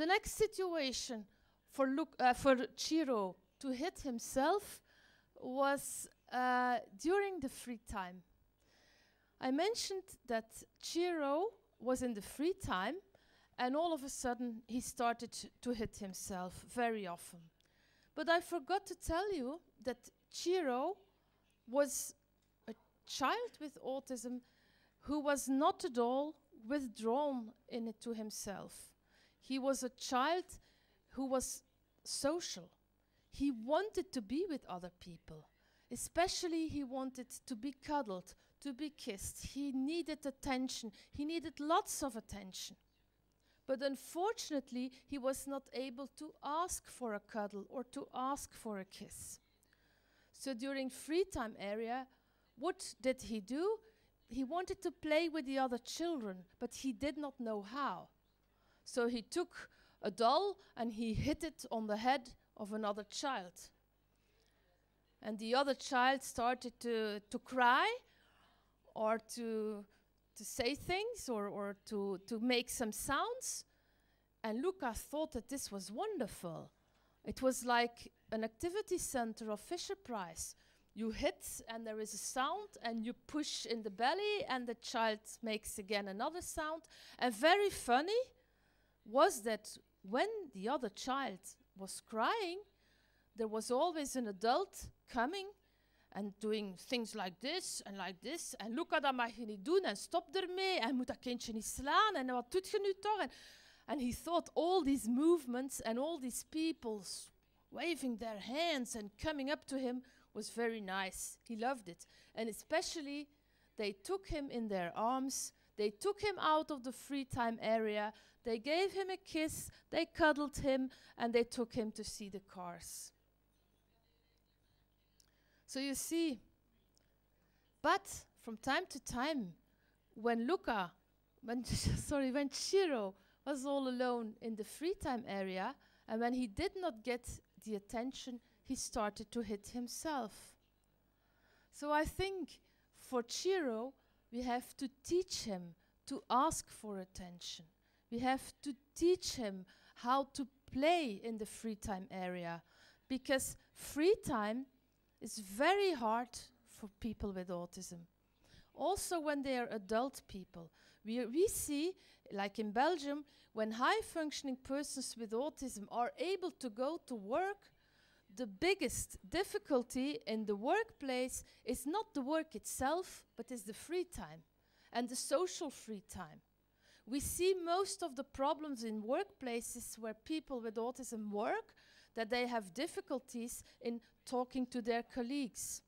The next situation for Ciro to hit himself was during the free time. I mentioned that Ciro was in the free time, and all of a sudden he started to hit himself very often. But I forgot to tell you that Ciro was a child with autism who was not at all withdrawn in it to himself. He was a child who was social. He wanted to be with other people. Especially he wanted to be cuddled, to be kissed. He needed attention. He needed lots of attention. But unfortunately, he was not able to ask for a cuddle or to ask for a kiss. So during free time area, what did he do? He wanted to play with the other children, but he did not know how. So he took a doll and he hit it on the head of another child. And the other child started to cry or to say things or to make some sounds. And Luca thought that this was wonderful. It was like an activity center of Fisher Price. You hit and there is a sound, and you push in the belly and the child makes again another sound. And very funny was that when the other child was crying, there was always an adult coming and doing things like this, en Luca, dat mag je niet doen, en stop ermee, en moet dat kindje niet slaan, en wat doet je nu toch? And he thought all these movements and all these people waving their hands and coming up to him was very nice. He loved it. And especially, they took him in their arms, they took him out of the free time area, they gave him a kiss, they cuddled him, and they took him to see the cars. So you see, but from time to time, when Ciro was all alone in the free time area, and when he did not get the attention, he started to hit himself. So I think for Ciro, we have to teach him to ask for attention. We have to teach him how to play in the free time area, because free time is very hard for people with autism. Also when they are adult people. We see, like in Belgium, when high-functioning persons with autism are able to go to work, the biggest difficulty in the workplace is not the work itself, but is the free time and the social free time. We see most of the problems in workplaces where people with autism work, that they have difficulties in talking to their colleagues.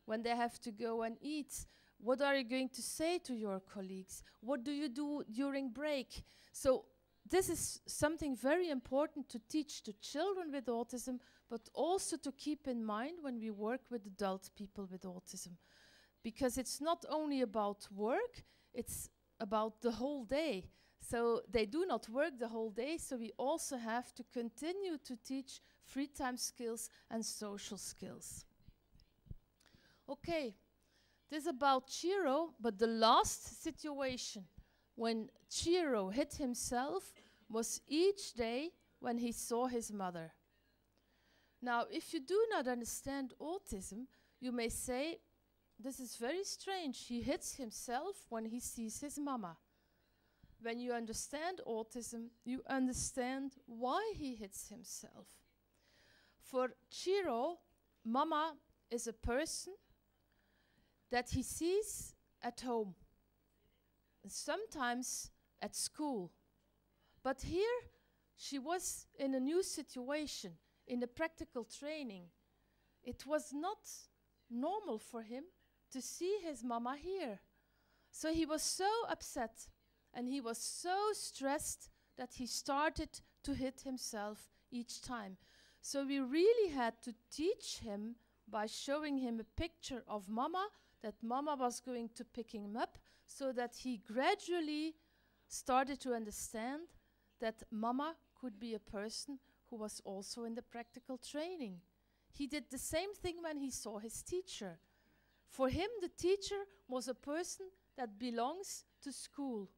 When they have to go and eat, what are you going to say to your colleagues? What do you do during break? So this is something very important to teach to children with autism, but also to keep in mind when we work with adult people with autism. Because it's not only about work, it's about the whole day. So they do not work the whole day, so we also have to continue to teach free time skills and social skills. Okay, this is about Ciro, but the last situation when Ciro hit himself was each day when he saw his mother. Now, if you do not understand autism, you may say, this is very strange, he hits himself when he sees his mama. When you understand autism, you understand why he hits himself. For Ciro, mama is a person that he sees at home, and sometimes at school. But here, she was in a new situation, in a practical training. It was not normal for him to see his mama here. So he was so upset and he was so stressed that he started to hit himself each time. So we really had to teach him by showing him a picture of mama, that mama was going to pick him up, so that he gradually started to understand that mama could be a person who was also in the practical training. He did the same thing when he saw his teacher. For him, the teacher was a person that belongs to school,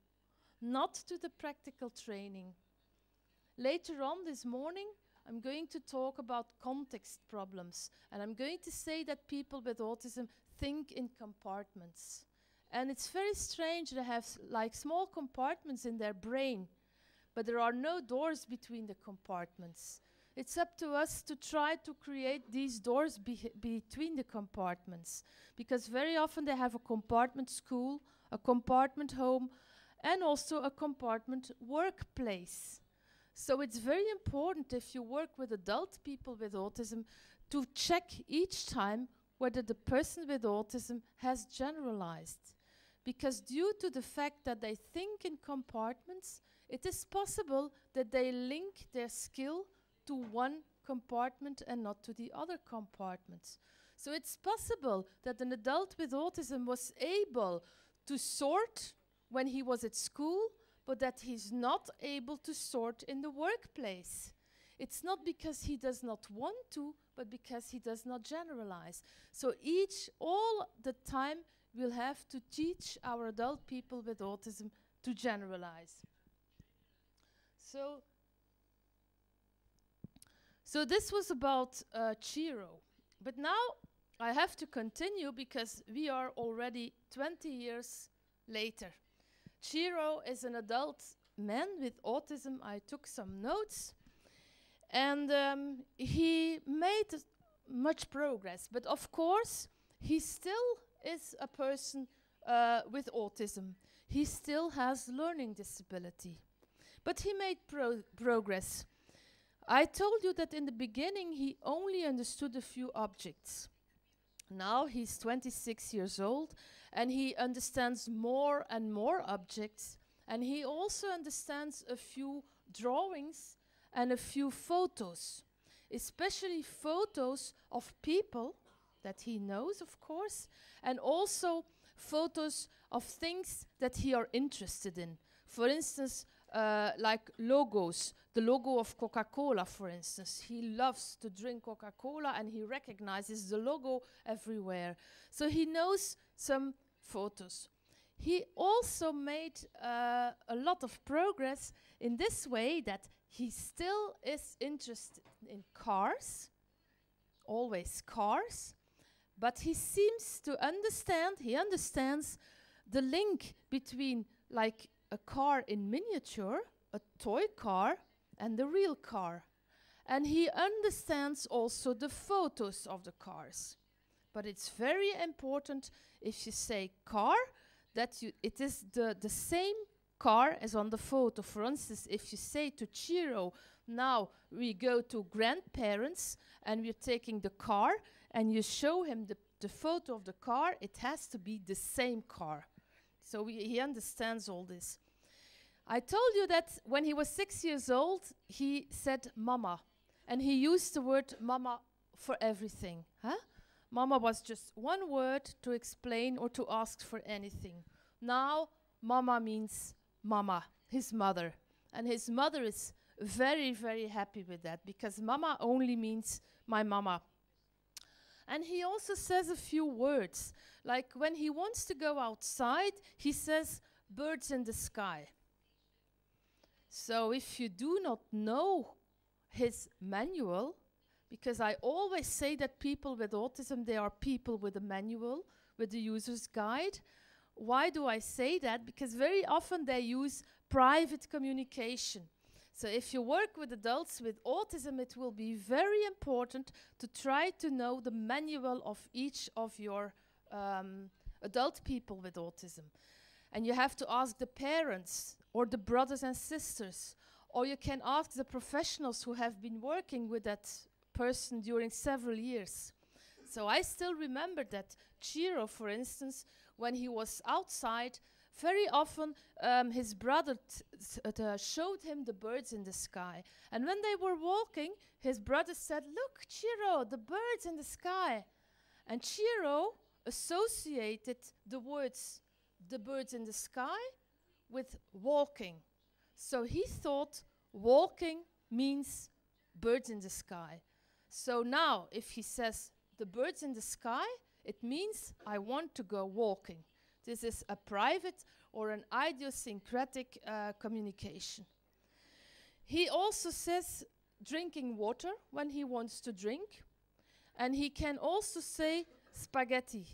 not to the practical training. Later on this morning, I'm going to talk about context problems, and I'm going to say that people with autism think in compartments. And it's very strange. They have like small compartments in their brain, but there are no doors between the compartments. It's up to us to try to create these doors between the compartments, because very often they have a compartment school, a compartment home, and also a compartment workplace. So it's very important, if you work with adult people with autism, to check each time whether the person with autism has generalized. Because due to the fact that they think in compartments, it is possible that they link their skill to one compartment and not to the other compartments. So it's possible that an adult with autism was able to sort when he was at school, but that he's not able to sort in the workplace. It's not because he does not want to, but because he does not generalize. So all the time, we'll have to teach our adult people with autism to generalize. So this was about Clercq. But now I have to continue because we are already 20 years later. Clercq is an adult man with autism. I took some notes. And he made much progress. But of course, he still is a person with autism. He still has learning disability. But he made progress. I told you that in the beginning he only understood a few objects. Now he's 26 years old and he understands more and more objects, and he also understands a few drawings and a few photos, especially photos of people that he knows, of course, and also photos of things that he are interested in. For instance, like logos, the logo of Coca-Cola, for instance. He loves to drink Coca-Cola and he recognizes the logo everywhere. So he knows some photos. He also made a lot of progress in this way, that he still is interested in cars, always cars, but he seems to understand, he understands the link between like a car in miniature, a toy car, and the real car. And he understands also the photos of the cars. But it's very important, if you say car, that it is the same car as on the photo. For instance, if you say to Clercq, now we go to grandparents and we're taking the car, and you show him the photo of the car, it has to be the same car. So he understands all this. I told you that when he was 6 years old, he said mama. And he used the word mama for everything. Huh? Mama was just one word to explain or to ask for anything. Now, mama means mama, his mother. And his mother is very, very happy with that, because mama only means my mama. And he also says a few words. Like when he wants to go outside, he says birds in the sky. So if you do not know his manual, because I always say that people with autism, they are people with a manual, with the user's guide. Why do I say that? Because very often they use private communication. So if you work with adults with autism, it will be very important to try to know the manual of each of your adult people with autism. And you have to ask the parents or the brothers and sisters, or you can ask the professionals who have been working with that person during several years. So I still remember that Clercq, for instance, when he was outside, very often his brother showed him the birds in the sky. And when they were walking, his brother said, "Look, Clercq, the birds in the sky." And Clercq associated the words, the birds in the sky, with walking. So he thought walking means birds in the sky. So now if he says the birds in the sky, it means I want to go walking. This is a private or an idiosyncratic communication. He also says drinking water when he wants to drink. And he can also say spaghetti.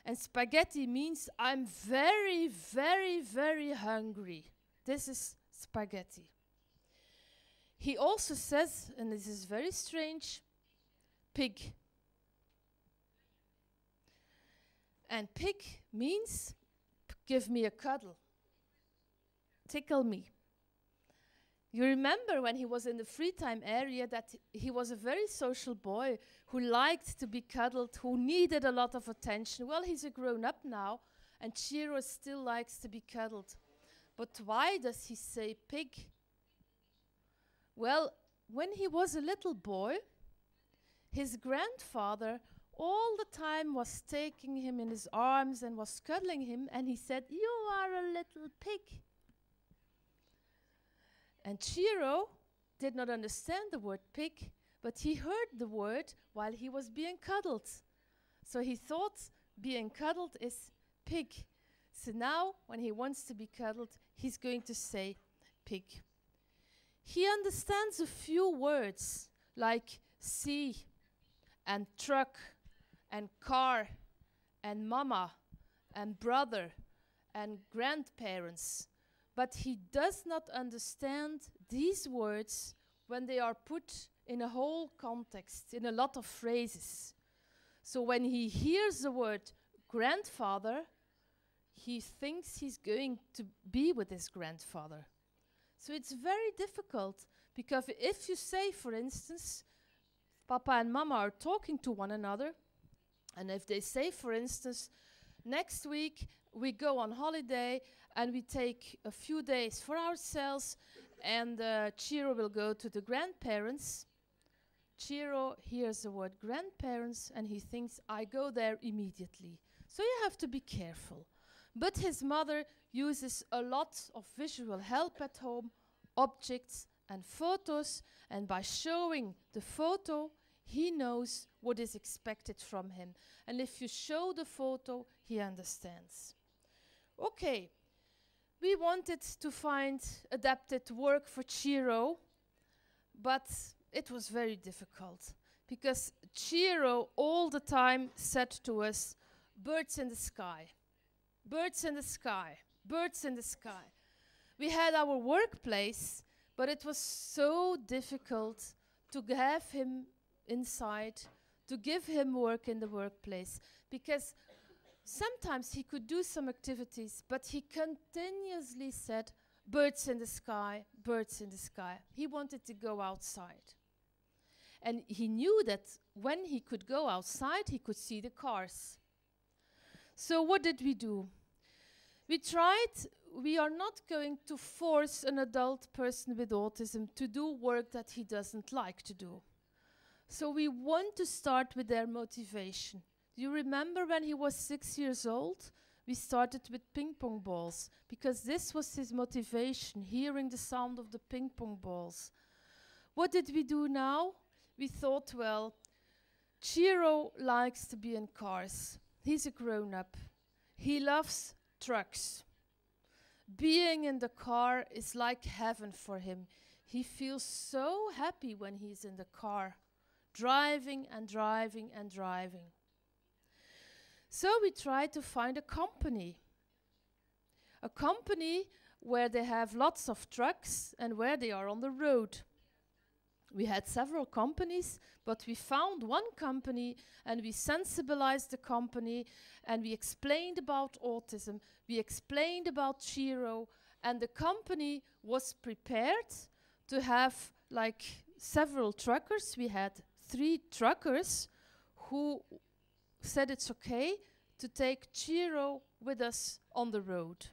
And spaghetti means I'm very, very, very hungry. This is spaghetti. He also says, and this is very strange, pig. And pig means give me a cuddle. Tickle me. You remember when he was in the free time area that he was a very social boy who liked to be cuddled, who needed a lot of attention. Well, he's a grown-up now, and Ciro still likes to be cuddled. But why does he say pig? Well, when he was a little boy, his grandfather all the time was taking him in his arms and was cuddling him, and he said, "You are a little pig." And Ciro did not understand the word pig, but he heard the word while he was being cuddled. So he thought being cuddled is pig. So now, when he wants to be cuddled, he's going to say pig. He understands a few words like sea and truck and car and mama and brother and grandparents. But he does not understand these words when they are put in a whole context, in a lot of phrases. So when he hears the word grandfather, he thinks he's going to be with his grandfather. So it's very difficult, because if you say, for instance, Papa and Mama are talking to one another, and if they say, for instance, next week we go on holiday and we take a few days for ourselves, and Ciro will go to the grandparents. Ciro hears the word grandparents and he thinks, I go there immediately. So you have to be careful. But his mother uses a lot of visual help at home, objects and photos, and by showing the photo, he knows what is expected from him. And if you show the photo, he understands. Okay, we wanted to find adapted work for Ciro, but it was very difficult, because Ciro all the time said to us, birds in the sky, birds in the sky, birds in the sky. We had our workplace, but it was so difficult to have him inside, to give him work in the workplace, because sometimes he could do some activities, but he continuously said, birds in the sky, birds in the sky. He wanted to go outside. And he knew that when he could go outside, he could see the cars. So what did we do? We tried. We are not going to force an adult person with autism to do work that he doesn't like to do. So we want to start with their motivation. Do you remember when he was 6 years old? We started with ping pong balls, because this was his motivation, hearing the sound of the ping pong balls. What did we do now? We thought, well, Ciro likes to be in cars. He's a grown-up. He loves trucks. Being in the car is like heaven for him. He feels so happy when he's in the car, driving and driving and driving. So we tried to find a company where they have lots of trucks and where they are on the road. We had several companies, but we found one company and we sensibilized the company and we explained about autism, we explained about Ciro, and the company was prepared to have like several truckers. We had 3 truckers who said it's okay to take Ciro with us on the road.